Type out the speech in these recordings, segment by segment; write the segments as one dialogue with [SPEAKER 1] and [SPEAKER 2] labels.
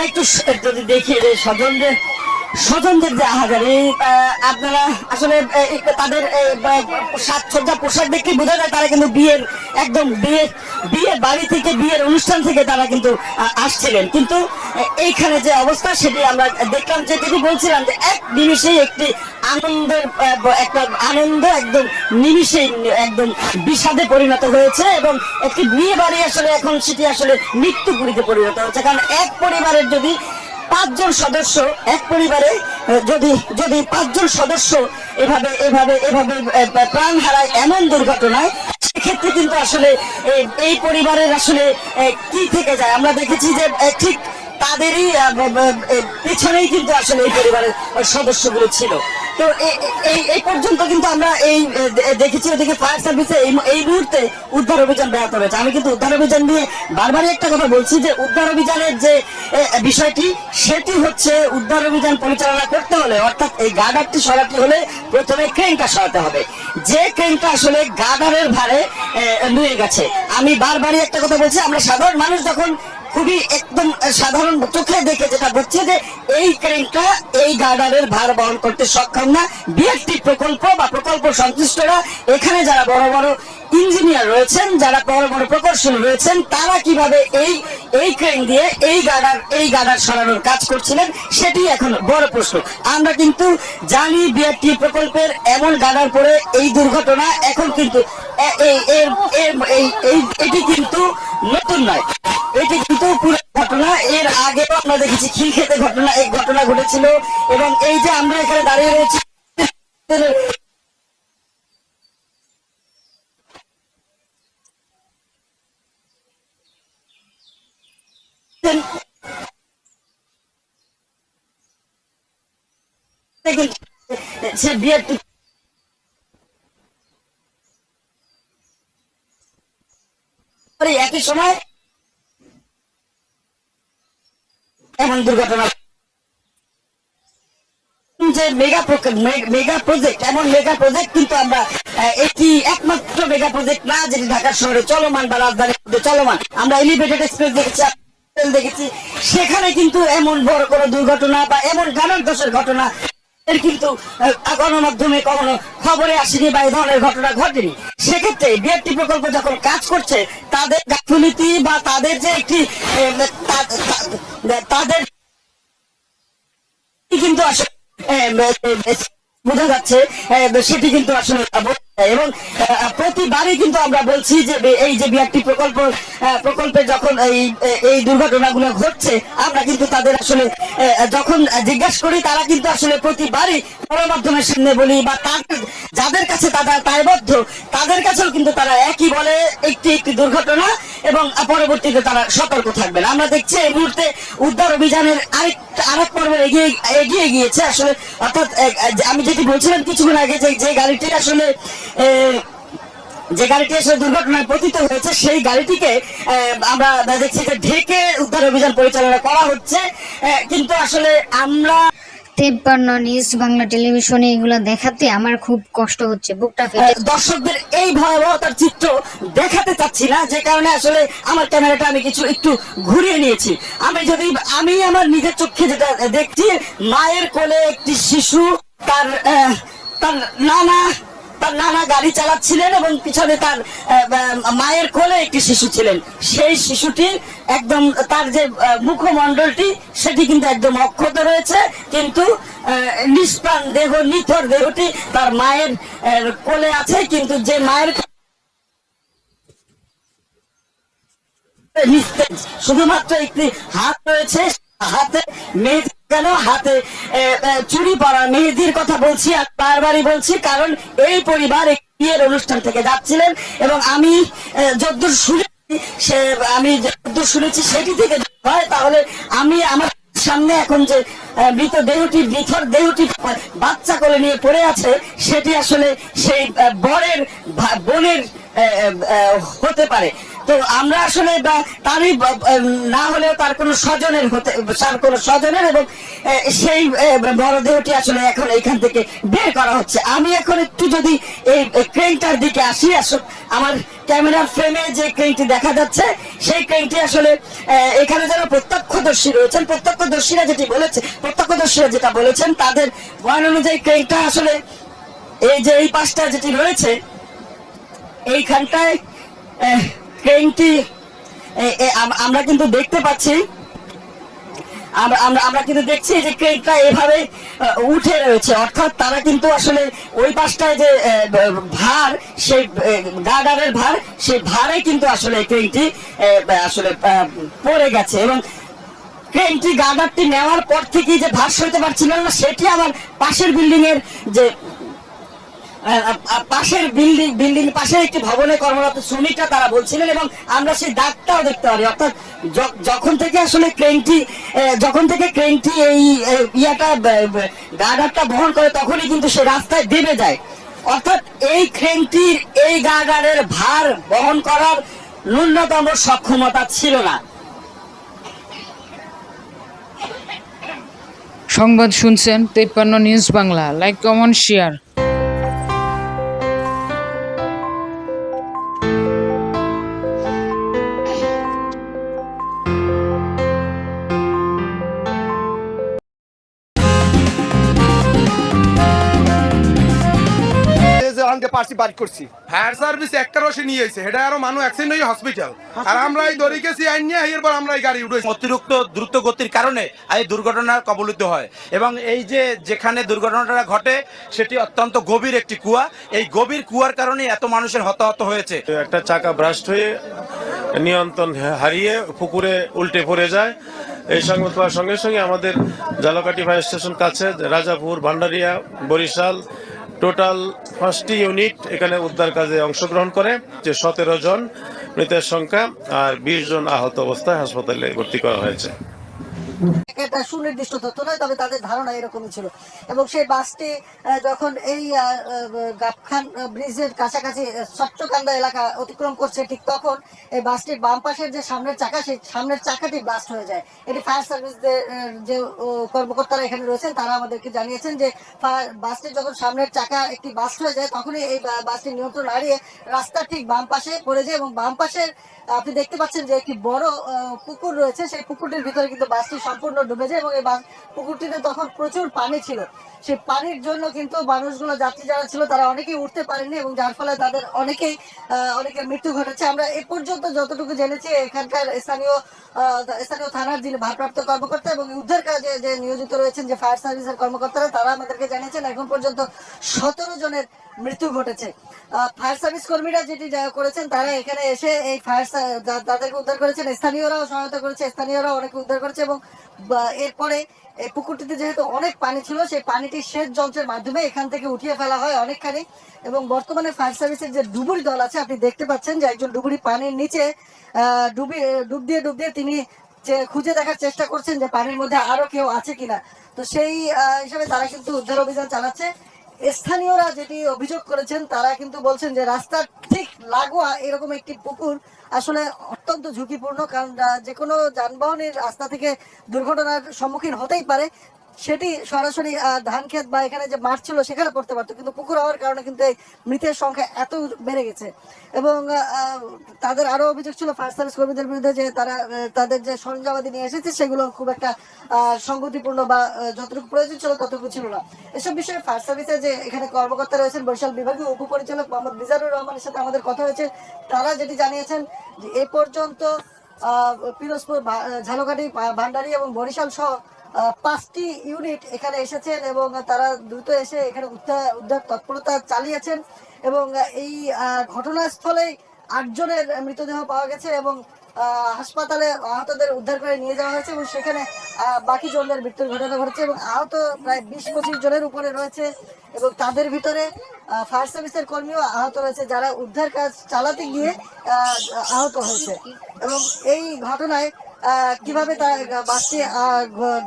[SPEAKER 1] আমরা একটু যদি দেখি যে স্বজনদের যে আহাজারি, আপনারা আসলে তাদের সাজসজ্জা পোশাক দেখে বোঝা যায় তারা কিন্তু বিয়ের বাড়ি থেকে, বিয়ের অনুষ্ঠান থেকে তারা কিন্তু আসছিলেন। কিন্তু এইখানে যে অবস্থা সেটি আমরা দেখলাম, যে তিনি বলছিলাম যে এক নিমিষেই একটি আনন্দ একদম নিমিষেই একদম বিষাদে পরিণত হয়েছে, এবং একটি বিয়ে বাড়ি আসলে এখন সেটি আসলে মৃত্যুপুরীতে পরিণত হচ্ছে। কারণ এক পরিবারের যদি 5 জন সদস্য, এক পরিবারে যদি 5 জন সদস্য এভাবে প্রাণ হারায় এমন দুর্ঘটনায়, সেক্ষেত্রে কিন্তু আসলে এই পরিবারের আসলে কি থেকে যায়। আমরা দেখেছি যে ঠিক তাদেরই পিছনেই কিন্তু আসলে এই পরিবারের সদস্যগুলো ছিল। তো এই পর্যন্ত কিন্তু আমরা দেখেছি ওদিকে ফায়ার সার্ভিসে এই মুহূর্তে উদ্ধার অভিযান ব্যাহত রয়েছে। আমি কিন্তু উদ্ধার অভিযান নিয়ে বারবারই একটা কথা বলছি, যে উদ্ধার অভিযানের যে বিষয়টি, সেটি হচ্ছে উদ্ধার অভিযান পরিচালনা করতে হলে, অর্থাৎ এই গার্ডারটি সরাতে হলে প্রথমে ক্রেনটা সরাতে হবে, যে ক্রেনটা আসলে গার্ডারের ভারে নুয়ে গেছে। আমি বারবারই একটা কথা বলছি, আমরা সাধারণ মানুষ যখন খুবই একদম সাধারণ চোখে দেখে যেটা হচ্ছে যে এই ক্রেনটা এই গার্ডারের ভার বহন করতে সক্ষম না। বিএসটি প্রকল্প বা প্রকল্প সংশ্লিষ্টরা, এখানে যারা বড় বড় ইঞ্জিনিয়ার রয়েছেন, যারা বড় বড় প্রকৌশলী রয়েছেন, তারা কিভাবে এই ক্রেন দিয়ে এই গার্ডার সরানোর কাজ করছিলেন, সেটি এখন বড় প্রশ্ন। আমরা কিন্তু জানি বিআরটি প্রকল্পের এমন গার্ডার পরে এই দুর্ঘটনা এখন কিন্তু এটি কিন্তু নতুন নয়, এটি কিন্তু পুরো ঘটনা। এর আগেও আমরা দেখেছি খিলক্ষেতে ঘটনা ঘটেছিল, এবং এই যে আমরা এখানে দাঁড়িয়ে রয়েছি সে বিয়ের একই সময় এমন দুর্ঘটনা, যে মেগা প্রজেক্ট, এমন মেগা প্রজেক্ট কিন্তু আমরা এটি একমাত্র মেগা প্রজেক্ট না যেটি ঢাকা শহরে চলমান বা রাজধানীর মধ্যে চলমান। আমরা এলিভেটেড এক্সপ্রেস দেখেছি, সেখানে কিন্তু এমন বড় কোনো দুর্ঘটনা বা এমন গানের দোষের ঘটনা এর কিন্তু গণমাধ্যমে কখনো খবরে আসেনি বা এই ধরনের ঘটনা ঘটেনি। সেক্ষেত্রে বিআরটি প্রকল্প যখন কাজ করছে, তাদের গাফিলতি বা তাদের যে একটি তাদের কিন্তু আসলে বোঝা যাচ্ছে, সেটি কিন্তু আসলে, এবং প্রতিবারই কিন্তু আমরা বলছি যে এই যে বিআরটি প্রকল্পে যখন এই দুর্ঘটনাগুলো ঘটছে, আমরা কিন্তু তাদের আসলে যখন জিজ্ঞাসা করি, তারা কিন্তু আসলে প্রতিবারই গণমাধ্যমের সামনে বলি বা যাদের কাছে তারা দায়বদ্ধ, তাদের কাছেও কিন্তু তারা একই বলে, একটি দুর্ঘটনা, এবং পরবর্তীতে তারা সতর্ক থাকবেন। আমরা দেখছি এই মুহূর্তে উদ্ধার অভিযানের আরেক পর্বে এগিয়ে গিয়েছে আসলে, অর্থাৎ আমি যেটি বলছিলাম কিছুক্ষণ আগে, যে গাড়িটি আসলে দুর্ঘটনায় পতিত হয়েছে, সেই গাড়িটিকে আমরা দেখছি যে ঢেকে উদ্ধার অভিযান পরিচালনা করা হচ্ছে। কিন্তু আসলে আমরা
[SPEAKER 2] 53 নিউজ বাংলা টেলিভিশনে এগুলো দেখাতে আমার খুব কষ্ট হচ্ছে, বুকটা ফেটে।
[SPEAKER 1] দর্শকদের এই ভয়াবহতার চিত্র দেখাতে চাচ্ছি না, যে কারণে আসলে আমার ক্যামেরাটা আমি একটু ঘুরিয়ে নিয়েছি। আমি আমার নিজের চোখে যেটা দেখছি, মায়ের কোলে একটি শিশু, তার নানা গাড়ি চালাচ্ছিলেন, এবং পিছনে তার মায়ের কোলে একটি শিশু ছিলেন। সেই শিশুটি একদম, তার যে মুখমণ্ডলটি সেটি কিন্তু একদম অক্ষত রয়েছে, কিন্তু নিষ্প্রাণ দেহ, নিথর দেহটি তার মায়ের কোলে আছে। কিন্তু যে মায়ের শুধুমাত্র একটি হাত রয়েছে, হাতে মেহেদি কেন, হাতে চুরি পরা মেহেদির কথা বলছি, আর বারবারই বলছি, কারণ এই পরিবার বিয়ের অনুষ্ঠান থেকে যাচ্ছিলেন, এবং আমি যতদূর শুনেছি সেটি থেকে হয়, তাহলে আমি আমার সামনে এখন যে মৃতদেহটি, নিথর দেহটি বাচ্চা কোলে নিয়ে পড়ে আছে, সেটি আসলে সেই বোনের হতে পারে। তো আমরা আসলে তারই না হলেও তার কোনো স্বজনের, এবং সেই মরদেহটি আসলে এখন এইখান থেকে বের করা হচ্ছে। আমি এখন একটু যদি এই ক্রেনটার দিকে আসি, আমার ক্যামেরার ফ্রেমে যে ক্রেনটি দেখা যাচ্ছে সেই ক্রেনটি আসলে এখানে যারা প্রত্যক্ষদর্শী রয়েছেন, প্রত্যক্ষদর্শীরা যেটা বলেছেন তাদের বয়ান অনুযায়ী ক্রেনটা আসলে এই যে এই পাশটা যেটি রয়েছে এইখানটায় ক্রেনটি আমরা কিন্তু দেখতে পাচ্ছি, আমরা কিন্তু দেখছি যে ক্রেনটা এভাবে উঠে রয়েছে, অর্থাৎ তারা কিন্তু আসলে ওই পাশটায় যে ভার, সেই গার্ডারের ভার, সেই ভারে কিন্তু আসলে ক্রেনটি আসলে পড়ে গেছে এবং ক্রেনটি গার্ডারটি নেওয়ার পর থেকেই যে ভার সইতে পারছিল না, সেটি আবার পাশের বিল্ডিং এর যে পাশের একটি ভবনে কর্মরত শ্রমিকরা তারা বলছিলেন এবং আমরা সেই দাগটাও দেখতে পারি, অর্থাৎ যখন থেকে ক্রেনটি এই ইয়াটা গার্ডারটা বহন করে তখনই কিন্তু সে রাস্তায় দেবে যায়, অর্থাৎ এই ক্রেনটির এই গার্ডারের ভার বহন করার ন্যূনতম সক্ষমতা ছিল না।
[SPEAKER 3] সংবাদ শুনছেন 53 news Bangla. Like, comment, share.
[SPEAKER 4] Fire service একটা রসে নিয়ে এসে এটা আরো মানুষ অ্যাক্সিডেন্ট হয়ে হসপিটাল, আর আমরা এই দড়ি গেছি আইন নিয়ে এরপর আমরা এই গাড়ি উঠেছি।
[SPEAKER 5] অতিরিক্ত দ্রুত গতির কারণে এই দুর্ঘটনার কবলিত হয় এবং এই যেখানে দুর্ঘটনাটা ঘটে সেটি অত্যন্ত গভীর একটি কুয়া, এই গভীর কুয়ার কারণে এত মানুষের হতাহত হয়েছে।
[SPEAKER 6] একটা চাকা ব্রাস্ট হয়ে নিয়ন্ত্রণ হারিয়ে পুকুরে উল্টে পড়ে যায়। এই সংবাদ পাওয়ার সঙ্গে সঙ্গে আমাদের ঝালকাঠি ফায়ার স্টেশন কাছে রাজাপুর, ভান্ডারিয়া, বরিশাল টোটাল 5টি ইউনিট এখানে উদ্ধার কাজে অংশগ্রহণ করে, যে 17 জন মৃতের সংখ্যা আর 20 জন আহত অবস্থায় হাসপাতালে ভর্তি করা হয়েছে।
[SPEAKER 7] এটা সুনির্দিষ্ট তথ্য নয়, তবে তাদের ধারণা এরকমই ছিল এবং সেই বাসটি যখন এই গাবখান ব্রিজের কাছাকাছি স্বচ্ছকান্দা এলাকা অতিক্রম করছে ঠিক তখন এই বাসটির বাম পাশের যে সামনের চাকা, সেই সামনের চাকাটি ব্লাস্ট হয়ে যায়। এটি ফায়ার সার্ভিস যে কর্মকর্তারা এখানে রয়েছেন তারা আমাদেরকে জানিয়েছেন যে বাসটির যখন সামনের চাকা একটি ব্লাস্ট হয়ে যায় তখনই এই বাসটির নিয়ন্ত্রণ হারিয়ে রাস্তার ঠিক বাম পাশে পড়ে যায় এবং বাম পাশের আপনি দেখতে পাচ্ছেন যে একটি বড় পুকুর রয়েছে, সেই পুকুরটির ভিতরে কিন্তু বাসটি সম্পূর্ণ ডুবে যায় এবং এই পুকুরটিতে তখন প্রচুর পানি ছিল। সেই পানির জন্য কিন্তু মানুষগুলো, যাত্রী যারা ছিল তারা অনেকেই উঠতে পারেনি এবং যার ফলে তাদের অনেকের মৃত্যু ঘটেছে। আমরা এ পর্যন্ত যতটুকু জেনেছি এখানকার স্থানীয় থানার যিনি ভারপ্রাপ্ত কর্মকর্তা এবং উদ্ধার কাজে যে নিয়োজিত রয়েছেন যে ফায়ার সার্ভিসের কর্মকর্তারা, তারা আমাদেরকে জানিয়েছেন এখন পর্যন্ত 17 জনের মৃত্যু ঘটেছে। ফায়ার সার্ভিস কর্মীরা যেটি করেছেন তারা এখানে এসে এই তাদেরকে উদ্ধার করেছেন, স্থানীয়রাও সহায়তা করেছে, স্থানীয়রাও অনেকে উদ্ধার করেছে এবং এরপরে এই পুকুরটিতে যেহেতু অনেক পানি ছিল সেই পানিটি সেচ যন্ত্রের মাধ্যমে এখান থেকে উঠিয়ে ফেলা হয় অনেকখানি এবং বর্তমানে ফায়ার সার্ভিসের যে ডুবুরি দল আছে আপনি দেখতে পাচ্ছেন যে একজন ডুবুরি পানির নিচে ডুব দিয়ে তিনি খুঁজে দেখার চেষ্টা করছেন যে পানির মধ্যে আরো কেউ আছে কিনা। তো সেই হিসাবে তারা কিন্তু উদ্ধার অভিযান চালাচ্ছে। স্থানীয়রা যেটি অভিযোগ করেছেন তারা কিন্তু বলছেন যে রাস্তার ঠিক লাগোয়া এরকম একটি পুকুর আসলে অত্যন্ত ঝুঁকিপূর্ণ, কারণ যে কোনো যানবাহনের রাস্তা থেকে দুর্ঘটনার সম্মুখীন হতেই পারে। সেটি সরাসরি ধান ক্ষেত বা এখানে যে মাঠ ছিল সেখানে পড়তে পারতো, কিন্তু পুকুর হওয়ার কারণে কিন্তু এই মৃতের সংখ্যা এত বেড়ে গেছে। এবং তাদের আরো অভিযোগ ছিল ফায়ার সার্ভিস কর্মীদের বিরুদ্ধে যে তারা তাদের যে সরঞ্জামাদি নিয়ে এসেছে সেগুলো খুব একটা সংগতিপূর্ণ বা যতটুকু প্রয়োজন ছিল ততটুকু ছিল না। এসব বিষয়ে ফায়ার সার্ভিসের যে এখানে কর্মকর্তা রয়েছেন বরিশাল বিভাগীয় উপপরিচালক মোহাম্মদ মিজানুর রহমানের সাথে আমাদের কথা হয়েছে, তারা যেটি জানিয়েছেন যে এ পর্যন্ত পিরোজপুর, ঝালকাঠি, ভান্ডারী এবং বরিশাল সহ 5টি ইউনিট এখানে এসেছেন এবং তারা দ্রুত এসে এখানে উদ্ধার তৎপরতা চালিয়েছেন এবং এই ঘটনাস্থলে 8 জনের মৃতদেহ পাওয়া গেছে এবং হাসপাতালে আহতদের উদ্ধার করে নিয়ে যাওয়া হয়েছে এবং সেখানে বাকি জনের মৃত্যুর ঘটনা ঘটেছে এবং আহত প্রায় 20-25 জনের উপরে রয়েছে এবং তাদের ভিতরে ফায়ার সার্ভিসের কর্মীও আহত রয়েছে যারা উদ্ধার কাজ চালাতে গিয়ে আহত হয়েছে। এবং এই ঘটনায় কিভাবে বাসটি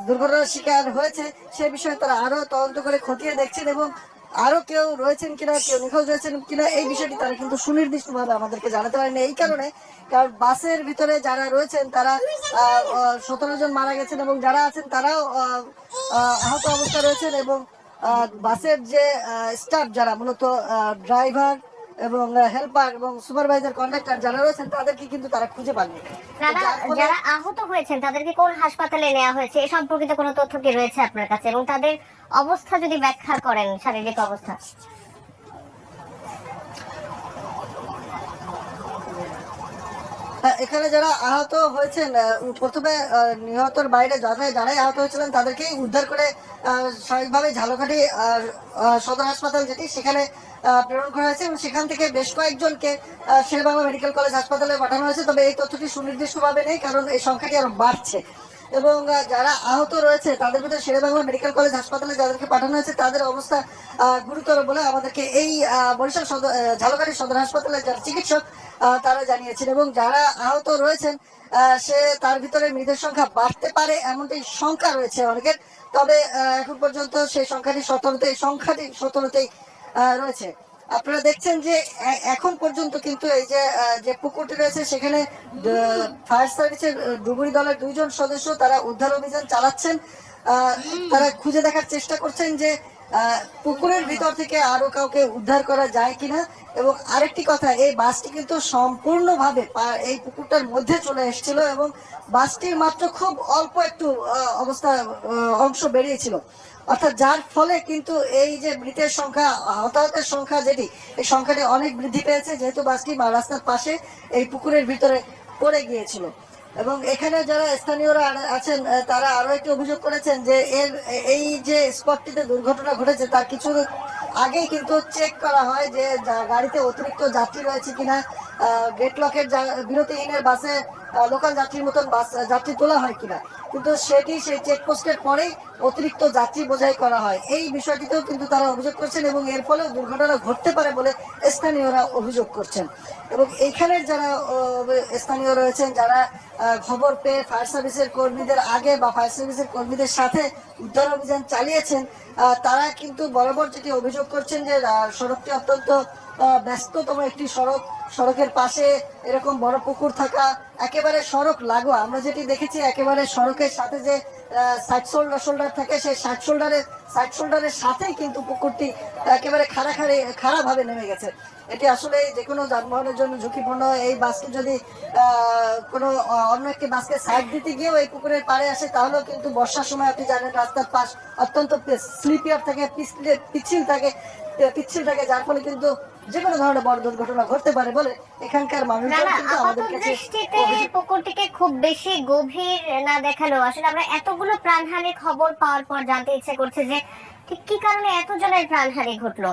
[SPEAKER 7] দুর্ঘটনার শিকার হয়েছে সে বিষয়ে তারা আরো তদন্ত করে খতিয়ে দেখছেন এবং আরো কেউ রয়েছেন কিনা, কেউ নিখোঁজ রয়েছেন কিনা এই বিষয়টি তারা কিন্তু সুনির্দিষ্টভাবে আমাদেরকে জানাতে পারেনি। এই কারণে কারণ বাসের ভিতরে যারা রয়েছেন তারা 17 জন মারা গেছেন এবং যারা আছেন তারাও আহত অবস্থায় রয়েছেন এবং বাসের যে স্টাফ যারা মূলত ড্রাইভার এবং হেল্পার এবং সুপারভাইজার কন্ডাক্টর যারা রয়েছেন তাদেরকে কিন্তু তারা খুঁজে পাননি। যার ফলে-
[SPEAKER 8] যারা আহত হয়েছেন তাদেরকে কোন হাসপাতালে নেওয়া হয়েছে এ সম্পর্কিত কোনো তথ্য কি রয়েছে আপনার কাছে, এবং তাদের অবস্থা যদি ব্যাখ্যা করেন, শারীরিক অবস্থা?
[SPEAKER 7] এখানে যারা আহত হয়েছেন প্রথমে নিহতর বাইরে যারাই আহত হয়েছিলেন তাদেরকেই উদ্ধার করে স্বাভাবিকভাবে ঝালকাঠি সদর হাসপাতাল যেটি সেখানে প্রেরণ করা হয়েছে এবং সেখান থেকে বেশ কয়েকজনকে শেরেবাংলা মেডিকেল কলেজ হাসপাতালে পাঠানো হয়েছে। তবে এই তথ্যটি সুনির্দিষ্টভাবে নেই, কারণ এই সংখ্যাটি আরো বাড়ছে। এবং যারা আহত রয়েছে তাদের ভিতরে শেরেবাংলা মেডিকেল কলেজ হাসপাতালে যাদেরকে পাঠানো হয়েছে তাদের অবস্থা গুরুতর বলে আমাদেরকে এই বরিশাল ঝালকাঠি সদর হাসপাতালের যারা চিকিৎসক তারা জানিয়েছেন। এবং যারা আহত রয়েছেন তার ভিতরে মৃতের সংখ্যা বাড়তে পারে এমনটি সংখ্যা রয়েছে অনেকের। তবে এখন পর্যন্ত সেই সংখ্যাটি 17তেই রয়েছে। আপনারা দেখছেন যে এখন পর্যন্ত কিন্তু এই যে পুকুরটি রয়েছে সেখানে ফায়ার সার্ভিসের ডুবুরি দলের 2 জন সদস্য তারা উদ্ধার অভিযান চালাচ্ছেন। তারা খুঁজে দেখার চেষ্টা করছেন যে পুকুরের ভিতর থেকে আরো কাউকে উদ্ধার করা যায় কিনা। এবং আরেকটি কথা, এই বাসটি কিন্তু সম্পূর্ণভাবে এই পুকুরটার মধ্যে চলে এসেছিল এবং বাসটির মাত্র খুব অল্প একটু অংশ বেরিয়েছিল, অর্থাৎ যার ফলে কিন্তু এই যে মৃতের সংখ্যা, হতাহতের সংখ্যা যেটি, এই সংখ্যাটি অনেক বৃদ্ধি পেয়েছে যেহেতু বাসটি রাস্তার পাশে এই পুকুরের ভিতরে পড়ে গিয়েছিল। এবং এখানে যারা স্থানীয়রা আছেন তারা আরো একটি অভিযোগ করেছেন যে এই যে স্পটটিতে দুর্ঘটনা ঘটেছে তার কিছু আগেই কিন্তু চেক করা হয় যে গাড়িতে অতিরিক্ত যাত্রী রয়েছে কিনা। গেট লকের বিরতিহীনের বাসে লোকাল যাত্রীর মতন যাত্রী তোলা হয় কিনা, কিন্তু সেই চেকপোস্টের পরেই অতিরিক্ত যাত্রী বোঝাই করা হয়। এই বিষয়টিতেও কিন্তু তারা অভিযোগ করছেন এবং এর ফলেও দুর্ঘটনা ঘটতে পারে বলে স্থানীয়রা অভিযোগ করছেন। এবং এইখানের যারা স্থানীয় রয়েছেন যারা খবর পেয়ে ফায়ার সার্ভিসের কর্মীদের আগে বা ফায়ার সার্ভিসের কর্মীদের সাথে উদ্ধার অভিযান চালিয়েছেন, তারা কিন্তু বরাবর যেটি অভিযোগ করছেন যে সড়কটি অত্যন্ত ব্যস্ততম একটি সড়কের পাশে এরকম বড় পুকুর থাকা, একেবারে সড়ক লাগোয়া। আমরা যেটি দেখেছি একেবারে সড়কের সাথে যে সাইড শোল্ডার থাকে সেই সাইড শোল্ডারের সাথেই কিন্তু পুকুরটি একেবারে খাড়াভাবে নেমে গেছে। এটি আসলে যে কোনো যানবাহনের জন্য ঝুঁকিপূর্ণ। এই বাসটি যদি কোনো অন্য একটি বাসকে সাইড দিতে গিয়েও এই পুকুরের পাড়ে আসে তাহলেও কিন্তু বর্ষার সময় আপনি জানেন রাস্তার পাশ অত্যন্ত স্লিপিয়ার থাকে, পিচ্ছিল থাকে, যার ফলে কিন্তু যে কোনো ধরনের বড় দুর্ঘটনা ঘটতে পারে বলে এখানকার মানুষজন কিন্তু আমাদের কাছে
[SPEAKER 8] পুকুরটিকে খুব বেশি গভীর না দেখালেও আসলে আমরা এতগুলো প্রাণহানির খবর পাওয়ার পর জানতে ইচ্ছে করছে যে ঠিক কি কারণে এতজনের প্রাণহানি ঘটলো।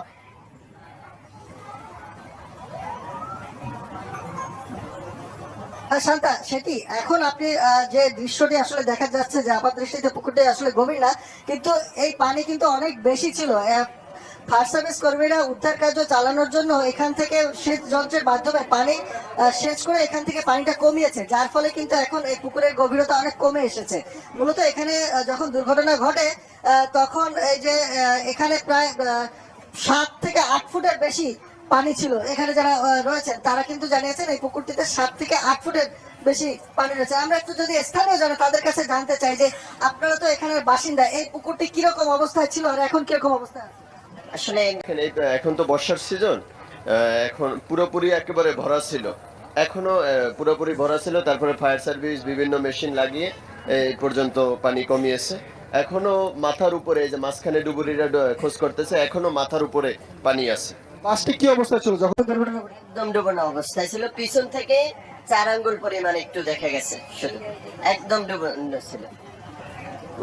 [SPEAKER 7] শান্তা, সেটি এখন আপনি যে দৃশ্যটি আসলে দেখা যাচ্ছে যে আপাত দৃষ্টিতে পুকুরটি আসলে গভীর না, কিন্তু এই পানি কিন্তু অনেক বেশি ছিল। ফায়ার সার্ভিস কর্মীরা উদ্ধার কার্য চালানোর জন্য এখান থেকে সেচ যন্ত্রের মাধ্যমে পানি সেচ করে এখান থেকে পানিটা কমিয়েছে, যার ফলে কিন্তু এখন এই পুকুরের গভীরতা অনেক কমে এসেছে। মূলত এখানে যখন দুর্ঘটনা ঘটে তখন এই যে এখানে প্রায় 7 থেকে 8 ফুটের বেশি পানি ছিল। এখানে যারা রয়েছেন তারা কিন্তু জানিয়েছেন এই পুকুরটিতে 7 থেকে 8 ফুটের বেশি পানি রয়েছে। আমরা একটু যদি স্থানীয় যারা তাদের কাছে জানতে চাই যে আপনারা তো এখানের বাসিন্দা, এই পুকুরটি কিরকম অবস্থায় ছিল আর এখন কিরকম অবস্থা?
[SPEAKER 9] আসলে এখন তো বর্ষার সিজন, এখন পুরোপুরি একেবারে ভরা ছিল, এখনো পুরোপুরি ভরা ছিল। তারপরে ফায়ার সার্ভিস বিভিন্ন মেশিন লাগিয়ে এই পর্যন্ত পানি কমিয়েছে। এখনো মাথার উপরে, এই যে মাঝখানে ডুবুরিরা খোঁজ করতেছে, এখনো মাথার উপরে পানি আছে।
[SPEAKER 4] বাসটি কি অবস্থা ছিল যখন দুর্ঘটনা ঘটে?
[SPEAKER 1] একদম ডুবানো অবস্থায় ছিল, পিছন থেকে 4 আঙ্গুল পরিমাণ একটু দেখা গেছে, শুধু একদম ডুবানো ছিল।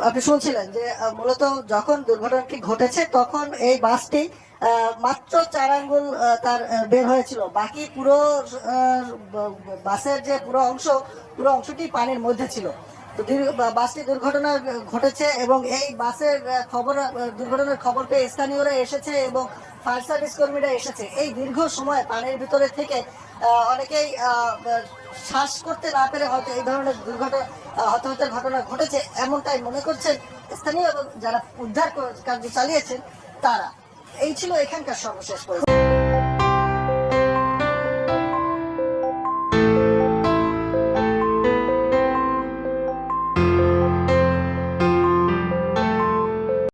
[SPEAKER 7] আপনি শুনছিলেন যে মূলত যখন দুর্ঘটনাটি ঘটেছে তখন এই বাসটি মাত্র 4 আঙ্গুল তার বের হয়েছিল, বাকি পুরো বাসের যে পুরো অংশটি পানির মধ্যে ছিল। তো বাসটি দুর্ঘটনা ঘটেছে এবং এই বাসের দুর্ঘটনার খবর পেয়ে স্থানীয়রা এসেছে এবং ফায়ার সার্ভিস কর্মীরা এসেছে। এই দীর্ঘ সময় পানির ভিতরে থেকে অনেকেই শ্বাস করতে না পেরে হয়তো এই ধরনের হতাহতের ঘটনা ঘটেছে এমনটাই মনে করছেন স্থানীয় এবং যারা উদ্ধার কার্য চালিয়েছেন তারা। এই ছিল এখানকার সর্বশেষ পরিস্থিতি।